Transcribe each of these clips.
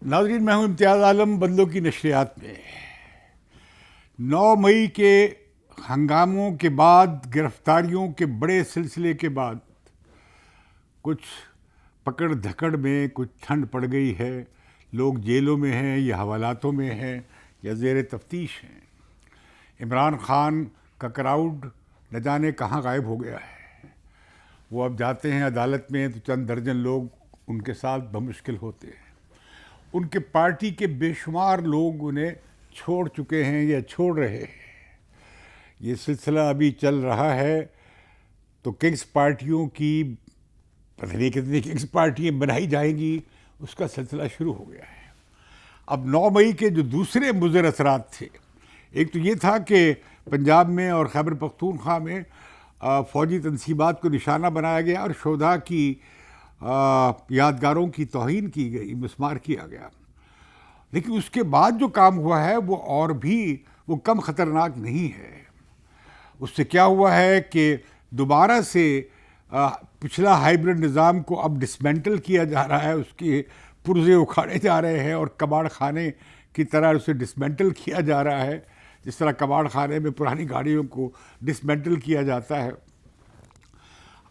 ناظرین، میں ہوں امتیاز عالم بدلوں کی نشریات میں. 9 مئی کے ہنگاموں کے بعد، گرفتاریوں کے بڑے سلسلے کے بعد کچھ پکڑ دھکڑ میں کچھ ٹھنڈ پڑ گئی ہے. لوگ جیلوں میں ہیں یا حوالاتوں میں ہیں یا زیر تفتیش ہیں. عمران خان کا کراؤڈ نہ جانے کہاں غائب ہو گیا ہے. وہ اب جاتے ہیں عدالت میں تو چند درجن لوگ ان کے ساتھ بمشکل ہوتے ہیں. ان کے پارٹی کے بے شمار لوگ انہیں چھوڑ چکے ہیں یا چھوڑ رہے ہیں. یہ سلسلہ ابھی چل رہا ہے تو کنگز پارٹیوں کی پتہ نہیں کتنی کنگز پارٹیاں بنائی جائیں گی، اس کا سلسلہ شروع ہو گیا ہے. اب 9 مئی کے جو دوسرے مضر اثرات تھے، ایک تو یہ تھا کہ پنجاب میں اور خیبر پختونخوا میں فوجی تنصیبات کو نشانہ بنایا گیا اور شہداء کی یادگاروں کی توہین کی گئی، مسمار کیا گیا. لیکن اس کے بعد جو کام ہوا ہے وہ اور بھی کم خطرناک نہیں ہے. اس سے کیا ہوا ہے کہ دوبارہ سے پچھلا ہائیبرڈ نظام کو اب ڈسمینٹل کیا جا رہا ہے. اس کے پرزے اکھاڑے جا رہے ہیں اور کباڑ خانے کی طرح اسے ڈسمینٹل کیا جا رہا ہے، جس طرح کباڑ خانے میں پرانی گاڑیوں کو ڈسمینٹل کیا جاتا ہے.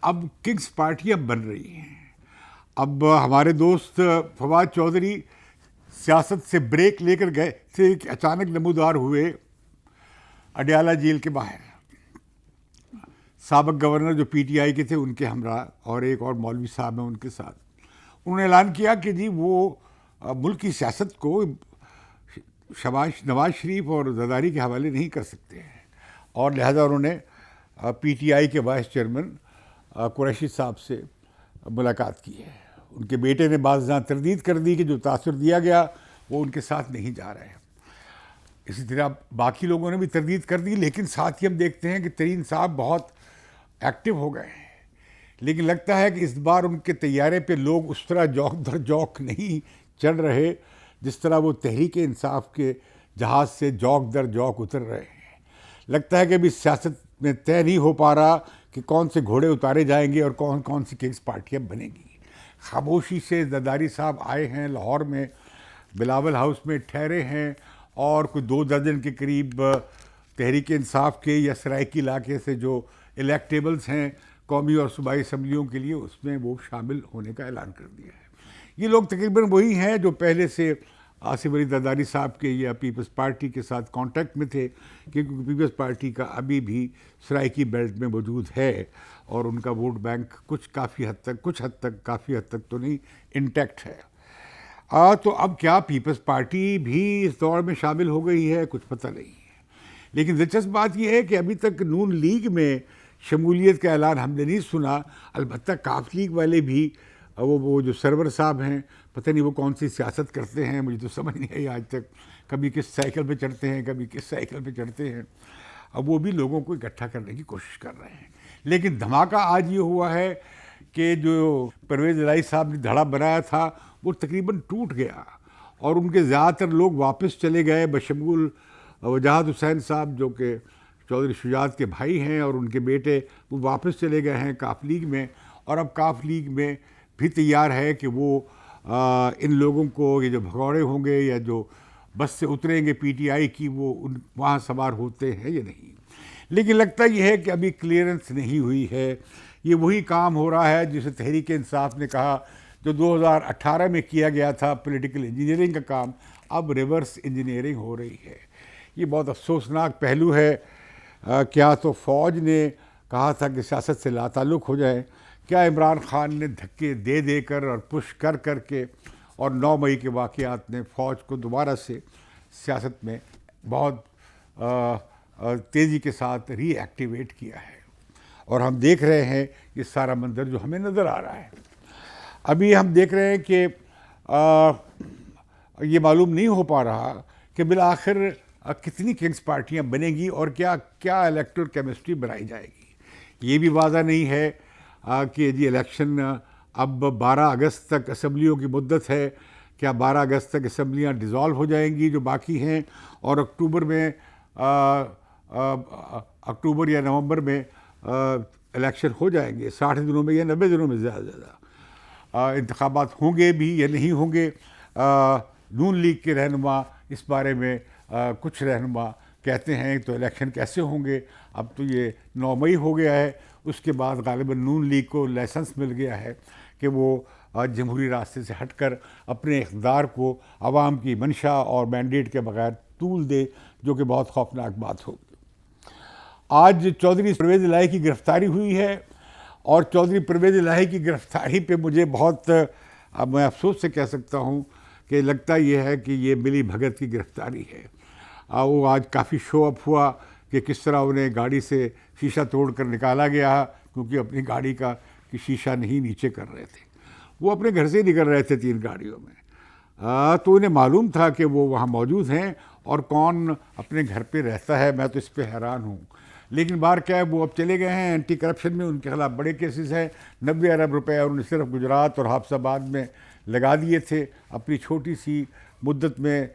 اب کنگز پارٹیاں بن رہی ہیں. اب ہمارے دوست فواد چودھری سیاست سے بریک لے کر گئے تھے کہ اچانک نمودار ہوئے اڈیالہ جیل کے باہر. سابق گورنر جو پی ٹی آئی کے تھے ان کے ہمراہ اور ایک اور مولوی صاحب ہیں ان کے ساتھ، انہوں نے اعلان کیا کہ جی وہ ملک کی سیاست کو نواز شریف اور زرداری کے حوالے نہیں کر سکتے ہیں، اور لہذا انہوں نے پی ٹی آئی کے وائس چیئرمین قریشی صاحب سے ملاقات کی ہے. ان کے بیٹے نے بعض جہاں تردید کر دی کہ جو تاثر دیا گیا وہ ان کے ساتھ نہیں جا رہے ہیں. اسی طرح باقی لوگوں نے بھی تردید کر دی، لیکن ساتھ ہی ہم دیکھتے ہیں کہ ترین صاحب بہت ایکٹیو ہو گئے ہیں. لیکن لگتا ہے کہ اس بار ان کے طیارے پہ لوگ اس طرح جوک در جوک نہیں چڑھ رہے جس طرح وہ تحریک انصاف کے جہاز سے جوک در جوک اتر رہے ہیں. لگتا ہے کہ ابھی سیاست میں طے نہیں ہو پا رہا کہ کون سے گھوڑے اتارے جائیں گے اور کون سی کنگز پارٹیاں بنیں گی. خاموشی سے زرداری صاحب آئے ہیں لاہور میں، بلاول ہاؤس میں ٹھہرے ہیں، اور کوئی 2 درجن کے قریب تحریک انصاف کے یا سرائکی علاقے سے جو الیکٹیبلز ہیں قومی اور صوبائی اسمبلیوں کے لیے، اس میں وہ شامل ہونے کا اعلان کر دیا ہے. یہ لوگ تقریباً وہی ہیں جو پہلے سے آصف علی زرداری صاحب کے یا پیپلز پارٹی کے ساتھ کانٹیکٹ میں تھے، کیونکہ پیپلز پارٹی کا ابھی بھی سرائکی بیلٹ میں موجود ہے اور ان کا ووٹ بینک کچھ حد تک کافی حد تک تو نہیں انٹیکٹ ہے. تو اب کیا پیپلز پارٹی بھی اس دور میں شامل ہو گئی ہے؟ کچھ پتہ نہیں ہے. لیکن دلچسپ بات یہ ہے کہ ابھی تک نون لیگ میں شمولیت کا اعلان ہم نے نہیں سنا. البتہ کاف لیگ والے بھی وہ جو سرور صاحب ہیں، پتہ نہیں وہ کون سی سیاست کرتے ہیں، مجھے تو سمجھ نہیں آئی آج تک. کبھی کس سائیکل پہ چڑھتے ہیں، کبھی کس سائیکل پہ چڑھتے ہیں. اب وہ بھی لوگوں کو اکٹھا کرنے کی کوشش کر رہے ہیں. لیکن دھماکہ آج یہ ہوا ہے کہ جو پرویز الہی صاحب نے دھڑا بنایا تھا وہ تقریباً ٹوٹ گیا، اور ان کے زیادہ تر لوگ واپس چلے گئے، بشمول وجاہت حسین صاحب جو کہ چودھری شجاعت کے بھائی ہیں، اور ان کے بیٹے وہ واپس چلے گئے ہیں کاف لیگ میں. اور اب کاف لیگ میں بھی تیار ہے کہ وہ ان لوگوں کو، یہ جو بھگوڑے ہوں گے یا جو بس سے اتریں گے پی ٹی آئی کی، وہ وہاں سوار ہوتے ہیں یا نہیں. لیکن لگتا یہ ہے کہ ابھی کلیئرنس نہیں ہوئی ہے. یہ وہی کام ہو رہا ہے جسے تحریک انصاف نے کہا جو 2018 میں کیا گیا تھا، پولیٹیکل انجینئرنگ کا کام، اب ریورس انجینئرنگ ہو رہی ہے. یہ بہت افسوسناک پہلو ہے. کیا تو فوج نے کہا تھا کہ سیاست سے لا تعلق ہو جائیں، کیا عمران خان نے دھکے دے دے کر اور پش کر کر کے، اور 9 مئی کے واقعات نے فوج کو دوبارہ سے سیاست میں بہت تیزی کے ساتھ ری ایکٹیویٹ کیا ہے. اور ہم دیکھ رہے ہیں یہ سارا منظر جو ہمیں نظر آ رہا ہے. ابھی ہم دیکھ رہے ہیں کہ یہ معلوم نہیں ہو پا رہا کہ بالآخر کتنی کنگز پارٹیاں بنیں گی اور کیا الیکٹرل کیمسٹری بنائی جائے گی. یہ بھی واضح نہیں ہے کہ جی الیکشن اب 12 اگست تک اسمبلیوں کی مدت ہے، کیا 12 اگست تک اسمبلیاں ڈیزالو ہو جائیں گی جو باقی ہیں، اور اکتوبر میں اکتوبر یا نومبر میں الیکشن ہو جائیں گے، 60 دنوں میں یا 90 دنوں میں زیادہ انتخابات ہوں گے بھی یا نہیں ہوں گے. نون لیگ کے رہنما اس بارے میں کچھ رہنما کہتے ہیں تو الیکشن کیسے ہوں گے. اب تو یہ 9 مئی ہو گیا ہے, اس کے بعد غالباً نون لیگ کو لائسنس مل گیا ہے کہ وہ جمہوری راستے سے ہٹ کر اپنے اقتدار کو عوام کی منشا اور مینڈیٹ کے بغیر طول دے, جو کہ بہت خوفناک بات ہوگی. آج چودھری پرویز الہی کی گرفتاری ہوئی ہے, اور چودھری پرویز الہی کی گرفتاری پہ مجھے بہت اب میں افسوس سے کہہ سکتا ہوں کہ لگتا یہ ہے کہ یہ ملی بھگت کی گرفتاری ہے. وہ آج کافی شو اپ ہوا کہ کس طرح انہیں گاڑی سے شیشہ توڑ کر نکالا گیا, کیونکہ اپنی گاڑی کا شیشہ نہیں نیچے کر رہے تھے. وہ اپنے گھر سے نکل رہے تھے 3 گاڑیوں میں, تو انہیں معلوم تھا کہ وہ وہاں موجود ہیں اور کون اپنے گھر پہ رہتا ہے. میں تو اس پہ حیران ہوں. لیکن بار کیا ہے, وہ اب چلے گئے ہیں. اینٹی کرپشن میں ان کے خلاف بڑے کیسز ہیں. 90 ارب روپے انہوں نے صرف گجرات اور حافظ آباد میں لگا دیے تھے اپنی چھوٹی سی مدت میں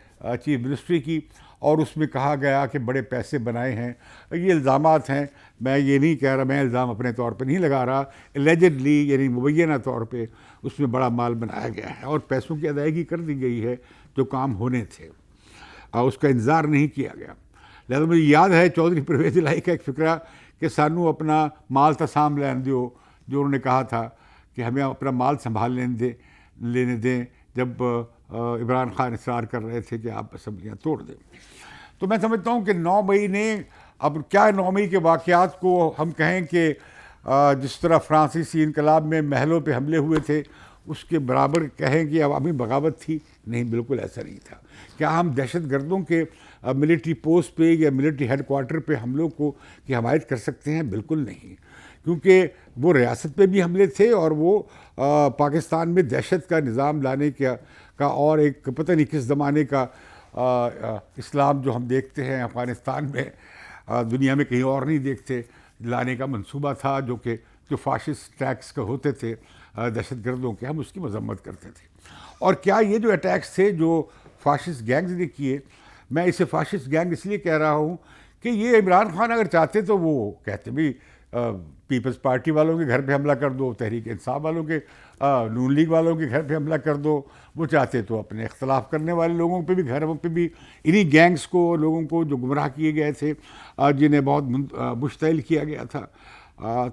چیف منسٹری کی, اور اس میں کہا گیا کہ بڑے پیسے بنائے ہیں. یہ الزامات ہیں, میں یہ نہیں کہہ رہا, میں الزام اپنے طور پہ نہیں لگا رہا. اللیجڈلی یعنی مبینہ طور پہ اس میں بڑا مال بنایا گیا ہے اور پیسوں کی ادائیگی کر دی گئی ہے جو کام ہونے تھے, اس کا انتظار نہیں کیا گیا. لہذا مجھے یاد ہے چودھری پرویز الہی کا ایک فقرہ کہ سانو اپنا مال تسام لین دیو, جو انہوں نے کہا تھا کہ ہمیں اپنا مال سنبھال لینے دیں جب عمران خان اصرار کر رہے تھے کہ آپ اسمبلیاں توڑ دیں. تو میں سمجھتا ہوں کہ 9 مئی نے اب کیا 9 مئی کے واقعات کو ہم کہیں کہ جس طرح فرانسیسی انقلاب میں محلوں پہ حملے ہوئے تھے اس کے برابر کہیں کہ عوامی بغاوت تھی. نہیں, بالکل ایسا نہیں تھا. کیا ہم دہشت گردوں کے ملٹری پوسٹ پہ یا ملٹری ہیڈ کوارٹر پہ حملوں کی حمایت کر سکتے ہیں؟ بالکل نہیں, کیونکہ وہ ریاست پہ بھی حملے تھے اور وہ پاکستان میں دہشت کا نظام لانے کا اور ایک پتہ نہیں کس زمانے کا اسلام جو ہم دیکھتے ہیں افغانستان میں, دنیا میں کہیں اور نہیں دیکھتے, لانے کا منصوبہ تھا جو فاشسٹ اٹیکس کا ہوتے تھے دہشت گردوں کے. ہم اس کی مذمت کرتے تھے. اور کیا یہ جو اٹیکس تھے جو فاشسٹ گینگز نے کیے, میں اسے فاشسٹ گینگ اس لیے کہہ رہا ہوں کہ یہ عمران خان اگر چاہتے تو وہ کہتے بھی پیپلز پارٹی والوں کے گھر پہ حملہ کر دو, تحریک انصاف والوں کے, نون لیگ والوں کے گھر پہ حملہ کر دو. وہ چاہتے تو اپنے اختلاف کرنے والے لوگوں پہ بھی, گھروں پہ بھی, انہی گینگز کو, لوگوں کو جو گمراہ کیے گئے تھے, جنہیں بہت مشتعل کیا گیا تھا.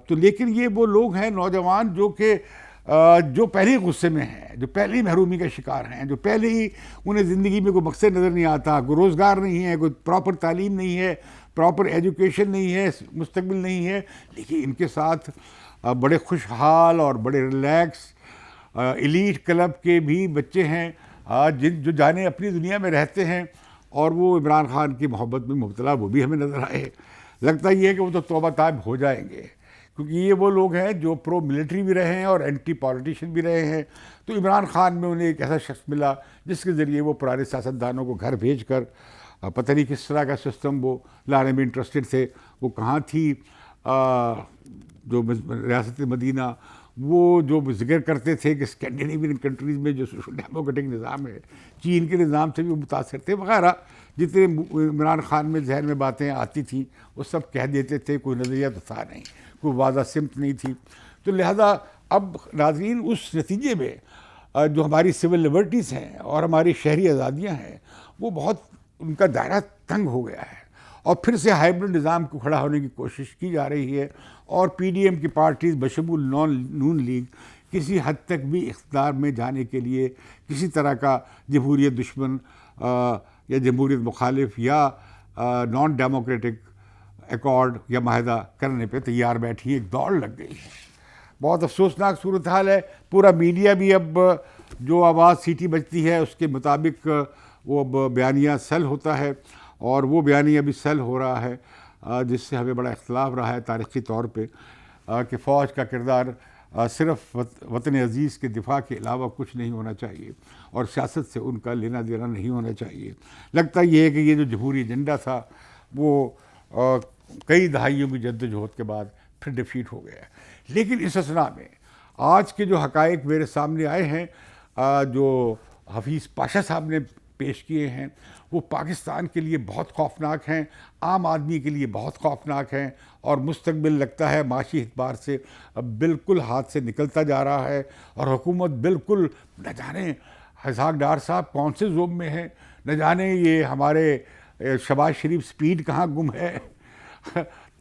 تو لیکن یہ وہ لوگ ہیں نوجوان جو پہلے ہی غصے میں ہیں, جو پہلے ہی محرومی کا شکار ہیں, جو پہلے ہی انہیں زندگی میں کوئی مقصد نظر نہیں آتا, کوئی روزگار نہیں ہے, کوئی پراپر تعلیم نہیں ہے, پراپر ایجوکیشن نہیں ہے, مستقبل نہیں ہے. لیکن ان کے ساتھ بڑے خوشحال اور بڑے ریلیکس ایلیٹ کلب کے بھی بچے ہیں جو جانے اپنی دنیا میں رہتے ہیں, اور وہ عمران خان کی محبت میں مبتلا وہ بھی ہمیں نظر آئے. لگتا یہ ہے کہ وہ تو توبہ طائب ہو جائیں گے, کیونکہ یہ وہ لوگ ہیں جو پرو ملٹری بھی رہے ہیں اور اینٹی پالیٹیشین بھی رہے ہیں. تو عمران خان میں انہیں ایک ایسا شخص ملا جس کے ذریعے وہ پرانے سیاستدانوں کو گھر بھیج کر پتہ نہیں کس طرح کا سسٹم وہ لانے میں انٹرسٹڈ تھے. وہ کہاں تھی جو ریاست مدینہ, وہ جو ذکر کرتے تھے کہ اسکینڈینیوین کنٹریز میں جو سوشل ڈیموکریٹک نظام ہے چین کے نظام سے بھی متاثر تھے وغیرہ, جتنے عمران خان میں ذہن میں باتیں آتی تھیں وہ سب کہہ دیتے تھے. کوئی نظریہ تو تھا نہیں, کوئی واضح سمت نہیں تھی. تو لہذا اب ناظرین اس نتیجے میں جو ہماری سول لبرٹیز ہیں اور ہماری شہری آزادیاں ہیں وہ بہت ان کا دائرہ تنگ ہو گیا ہے, اور پھر سے ہائبرڈ نظام کو کھڑا ہونے کی کوشش کی جا رہی ہے. اور پی ڈی ایم کی پارٹیز بشمول نون لیگ کسی حد تک بھی اقتدار میں جانے کے لیے کسی طرح کا جمہوریت دشمن یا جمہوریت مخالف یا نان ڈیموکریٹک ایکارڈ یا معاہدہ کرنے پہ تیار بیٹھی. ایک دوڑ لگ گئی ہے. بہت افسوسناک صورتحال ہے. پورا میڈیا بھی اب جو آواز سیٹی بجتی ہے اس کے مطابق وہ اب بیانیہ سیل ہوتا ہے, اور وہ بیانیہ بھی سیل ہو رہا ہے, جس سے ہمیں بڑا اختلاف رہا ہے تاریخی طور پہ کہ فوج کا کردار صرف وطن عزیز کے دفاع کے علاوہ کچھ نہیں ہونا چاہیے, اور سیاست سے ان کا لینا دینا نہیں ہونا چاہیے. لگتا یہ ہے کہ یہ جو جمہوری ایجنڈا تھا وہ کئی دہائیوں کی جدوجہد کے بعد پھر ڈیفیٹ ہو گیا ہے. لیکن اس اثنا میں آج کے جو حقائق میرے سامنے آئے ہیں, جو حفیظ پاشا صاحب نے پیش کیے ہیں, وہ پاکستان کے لیے بہت خوفناک ہیں, عام آدمی کے لیے بہت خوفناک ہیں, اور مستقبل لگتا ہے معاشی اعتبار سے بالکل ہاتھ سے نکلتا جا رہا ہے, اور حکومت بالکل نہ جانے اسحاق ڈار صاحب کون سے زوم میں ہیں، نہ جانے یہ ہمارے شہباز شریف سپیڈ کہاں گم ہے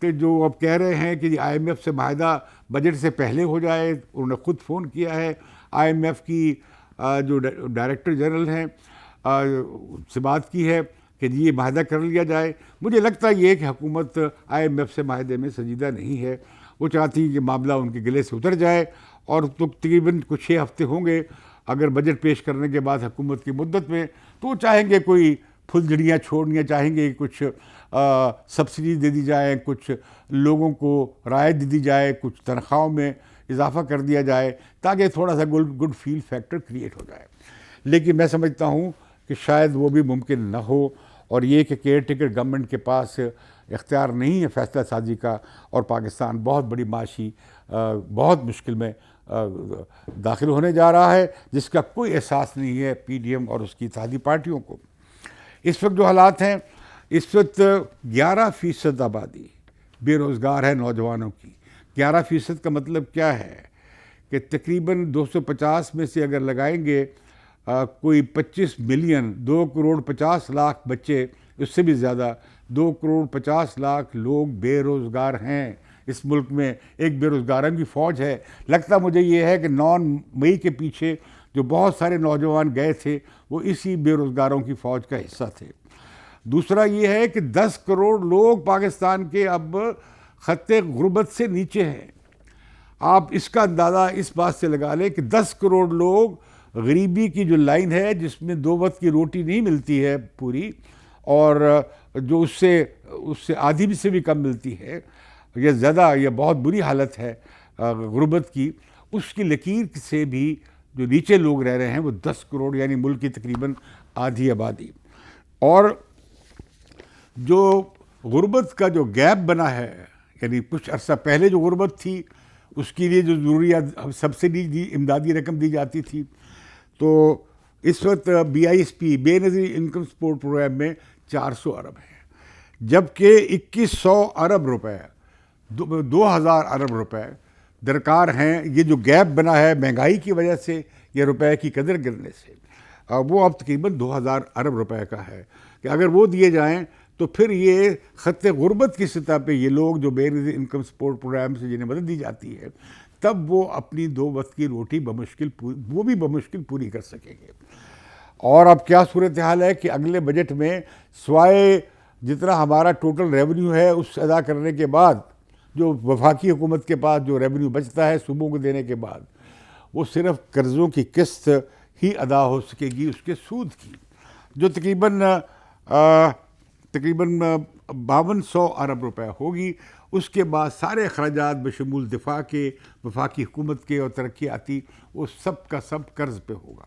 کہ جو اب کہہ رہے ہیں کہ آئی ایم ایف سے معاہدہ بجٹ سے پہلے ہو جائے. انہوں نے خود فون کیا ہے آئی ایم ایف کی جو ڈائریکٹر جنرل ہیں سے بات کی ہے کہ جی یہ معاہدہ کر لیا جائے. مجھے لگتا یہ کہ حکومت آئی ایم ایف سے معاہدے میں سنجیدہ نہیں ہے. وہ چاہتی ہے کہ معاملہ ان کے گلے سے اتر جائے، اور تو تقریباً کچھ 6 ہفتے ہوں گے اگر بجٹ پیش کرنے کے بعد حکومت کی مدت میں، تو وہ چاہیں گے کوئی پھلجھڑیاں چھوڑنیاں چاہیں گے، کچھ سبسڈی دے دی جائے، کچھ لوگوں کو رعایت دے دی جائے، کچھ تنخواہوں میں اضافہ کر دیا جائے تاکہ تھوڑا سا گڈ فیل فیکٹر کریٹ ہو جائے. لیکن میں سمجھتا ہوں کہ شاید وہ بھی ممکن نہ ہو، اور یہ کہ کیئر ٹیکر گورنمنٹ کے پاس اختیار نہیں ہے فیصلہ سازی کا، اور پاکستان بہت بڑی معاشی بہت مشکل میں داخل ہونے جا رہا ہے، جس کا کوئی احساس نہیں ہے پی ڈی ایم اور اس کی اتحادی پارٹیوں کو. اس وقت جو حالات ہیں، اس وقت 11% آبادی بے روزگار ہے نوجوانوں کی. 11% کا مطلب کیا ہے کہ تقریباً 250 میں سے اگر لگائیں گے کوئی 25 ملین، 2 کروڑ 50 لاکھ بچے، اس سے بھی زیادہ 2 کروڑ 50 لاکھ لوگ بے روزگار ہیں اس ملک میں. ایک بے روزگاروں کی فوج ہے. لگتا مجھے یہ ہے کہ 9 مئی کے پیچھے جو بہت سارے نوجوان گئے تھے وہ اسی بے روزگاروں کی فوج کا حصہ تھے. دوسرا یہ ہے کہ 10 کروڑ لوگ پاکستان کے اب خط غربت سے نیچے ہیں. آپ اس کا اندازہ اس بات سے لگا لیں کہ 10 کروڑ لوگ غریبی کی جو لائن ہے، جس میں 2 وقت کی روٹی نہیں ملتی ہے پوری، اور جو اس سے آدھی سے بھی کم ملتی ہے، یہ زیادہ، یہ بہت بری حالت ہے غربت کی. اس کی لکیر سے بھی جو نیچے لوگ رہ رہے ہیں وہ 10 کروڑ، یعنی ملک کی تقریباً آدھی آبادی. اور جو غربت کا جو گیپ بنا ہے، یعنی کچھ عرصہ پہلے جو غربت تھی اس کے لیے جو ضروریات سبسڈی امدادی رقم دی جاتی تھی، تو اس وقت BISP بے نظیر انکم سپورٹ پروگرام میں 400 ارب ہے، جبکہ 2100 ارب روپے 2000 ارب روپے درکار ہیں. یہ جو گیپ بنا ہے مہنگائی کی وجہ سے یا روپے کی قدر گرنے سے، وہ اب تقریباً 2000 ارب روپے کا ہے کہ اگر وہ دیے جائیں تو پھر یہ خط غربت کی سطح پہ یہ لوگ جو بے نظیر انکم سپورٹ پروگرام سے جنہیں مدد دی جاتی ہے، تب وہ اپنی 2 وقت کی روٹی بمشکل پوری کر سکیں گے. اور اب کیا صورتحال ہے کہ اگلے بجٹ میں سوائے جتنا ہمارا ٹوٹل ریونیو ہے اس ادا کرنے کے بعد، جو وفاقی حکومت کے پاس جو ریونیو بچتا ہے صوبوں کو دینے کے بعد، وہ صرف قرضوں کی قسط ہی ادا ہو سکے گی اس کے سود کی، جو تقریباً 5200 ارب روپے ہوگی. اس کے بعد سارے اخراجات بشمول دفاع کے، وفاقی حکومت کے اور ترقیاتی، وہ سب کا سب قرض پہ ہوگا.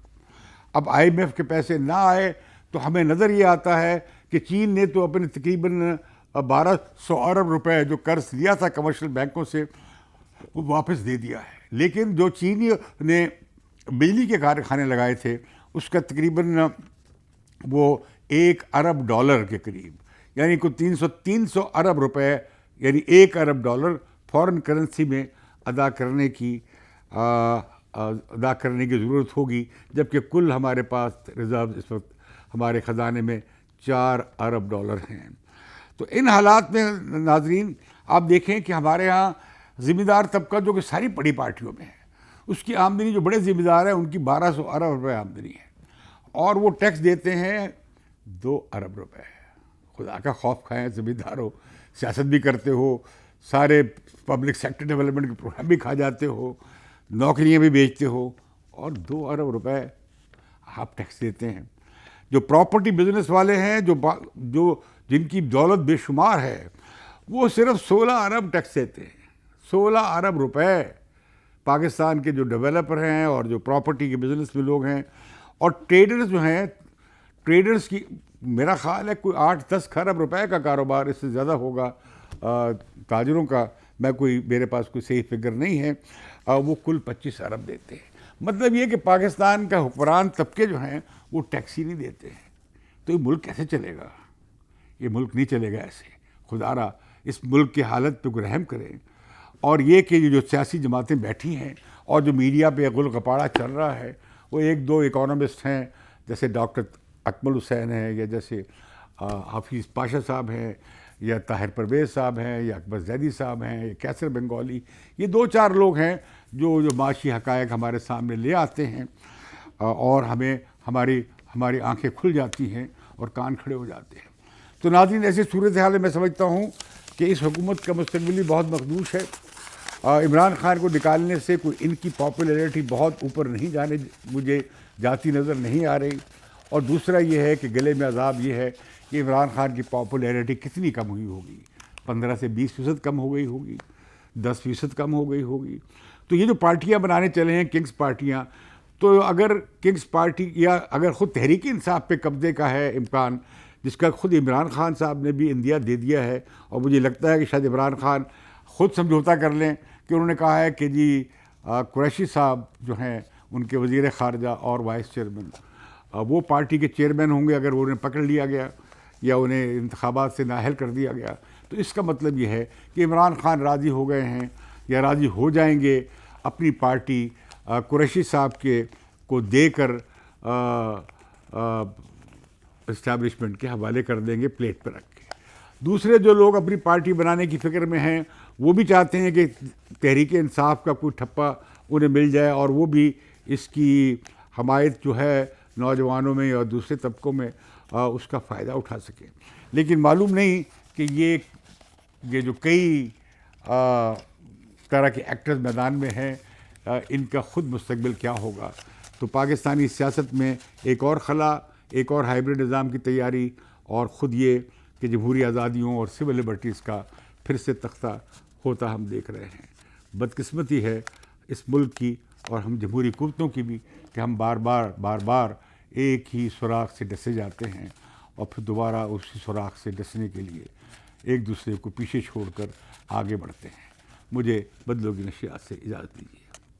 اب آئی ایم ایف کے پیسے نہ آئے تو ہمیں نظر یہ آتا ہے کہ چین نے تو اپنے تقریباً 1200 ارب روپے جو قرض لیا تھا کمرشل بینکوں سے وہ واپس دے دیا ہے. لیکن جو چینی نے بجلی کے کارخانے لگائے تھے اس کا تقریباً وہ $1 ارب کے قریب، یعنی کوئی 300 ارب روپے، یعنی $1 ارب فورن کرنسی میں ادا کرنے کی ضرورت ہوگی، جبکہ کل ہمارے پاس ریزرو اس وقت ہمارے خزانے میں $4 ارب ہیں. تو ان حالات میں ناظرین آپ دیکھیں کہ ہمارے ہاں ذمہ دار طبقہ جو کہ ساری بڑی پارٹیوں میں ہے، اس کی آمدنی جو بڑے ذمہ دار ہیں ان کی 1200 ارب روپے آمدنی ہے، اور وہ ٹیکس دیتے ہیں 2 ارب روپے. خدا کا خوف کھائیں ذمہ داروں، سیاست بھی کرتے ہو، سارے پبلک سیکٹر ڈیولپمنٹ کے پروگرام بھی کھا جاتے ہو، نوکریاں بھی بیچتے ہو، اور 2 ارب روپے آپ ٹیکس دیتے ہیں. جو پراپرٹی بزنس والے ہیں، جو جن کی دولت بے شمار ہے، وہ صرف 16 ارب ٹیکس دیتے ہیں. 16 ارب روپے پاکستان کے جو ڈیولپر ہیں اور جو پراپرٹی کے بزنس میں لوگ ہیں، اور ٹریڈرز جو ہیں، ٹریڈرز کی میرا خیال ہے کوئی 8-10 کھرب روپے کا کاروبار، اس سے زیادہ ہوگا تاجروں کا. میرے پاس کوئی صحیح فگر نہیں ہے. وہ کل 25 ارب دیتے ہیں. مطلب یہ کہ پاکستان کا حکمران طبقے جو ہیں وہ ٹیکس ہی نہیں دیتے ہیں. تو یہ ملک کیسے چلے گا؟ یہ ملک نہیں چلے گا ایسے. خدا را اس ملک کی حالت پہ رحم کریں. اور یہ کہ جو سیاسی جماعتیں بیٹھی ہیں اور جو میڈیا پہ غل غپاڑا چل رہا ہے، وہ ایک دو اکانومسٹ ہیں جیسے ڈاکٹر اکمل حسین ہیں یا جیسے حافظ پاشا صاحب ہیں یا طاہر پرویز صاحب ہیں یا اکبر زیدی صاحب ہیں یا کیسر بنگالی. یہ دو چار لوگ ہیں جو معاشی حقائق ہمارے سامنے لے آتے ہیں اور ہمیں ہماری آنکھیں کھل جاتی ہیں اور کان کھڑے ہو جاتے ہیں. تو ناظرین، ایسی صورتحال میں سمجھتا ہوں کہ اس حکومت کا مستقبل بھی بہت مخدوش ہے. عمران خان کو نکالنے سے کوئی ان کی پاپولیرٹی بہت اوپر نہیں مجھے جاتی نظر نہیں آ رہی. اور دوسرا یہ ہے کہ گلے میں عذاب یہ ہے کہ عمران خان کی پاپولیرٹی کتنی کم ہوئی ہوگی. 15 سے 20% کم ہو گئی ہوگی، 10% کم ہو گئی ہوگی. تو یہ جو پارٹیاں بنانے چلے ہیں کنگز پارٹیاں، تو اگر کنگز پارٹی یا اگر خود تحریک انصاف پہ قبضے کا ہے امکان، جس کا خود عمران خان صاحب نے بھی اندیا دے دیا ہے، اور مجھے لگتا ہے کہ شاید عمران خان خود سمجھوتا کر لیں کہ انہوں نے کہا ہے کہ جی قریشی صاحب جو ہیں ان کے وزیر خارجہ اور وائس چیئرمین، وہ پارٹی کے چیئرمین ہوں گے اگر انہیں پکڑ لیا گیا یا انہیں انتخابات سے نااہل کر دیا گیا. تو اس کا مطلب یہ ہے کہ عمران خان راضی ہو گئے ہیں یا راضی ہو جائیں گے اپنی پارٹی قریشی صاحب کو دے کر اسٹیبلشمنٹ کے حوالے کر دیں گے پلیٹ پہ رکھ کے. دوسرے جو لوگ اپنی پارٹی بنانے کی فکر میں ہیں وہ بھی چاہتے ہیں کہ تحریک انصاف کا کوئی ٹھپا انہیں مل جائے اور وہ بھی اس کی حمایت جو ہے نوجوانوں میں یا دوسرے طبقوں میں اس کا فائدہ اٹھا سکیں. لیکن معلوم نہیں کہ یہ جو کئی طرح کے ایکٹرز میدان میں ہیں ان کا خود مستقبل کیا ہوگا. تو پاکستانی سیاست میں ایک اور خلا، ایک اور ہائیبرڈ نظام کی تیاری، اور خود یہ کہ جمہوری آزادیوں اور سول لبرٹیز کا پھر سے تختہ ہوتا ہم دیکھ رہے ہیں. بدقسمتی ہے اس ملک کی اور ہم جمہوری قوتوں کی بھی کہ ہم بار بار ایک ہی سوراخ سے ڈسے جاتے ہیں اور پھر دوبارہ اسی سوراخ سے ڈسنے کے لیے ایک دوسرے کو پیچھے چھوڑ کر آگے بڑھتے ہیں. مجھے بدلوں کی نشریات سے اجازت دیجیے.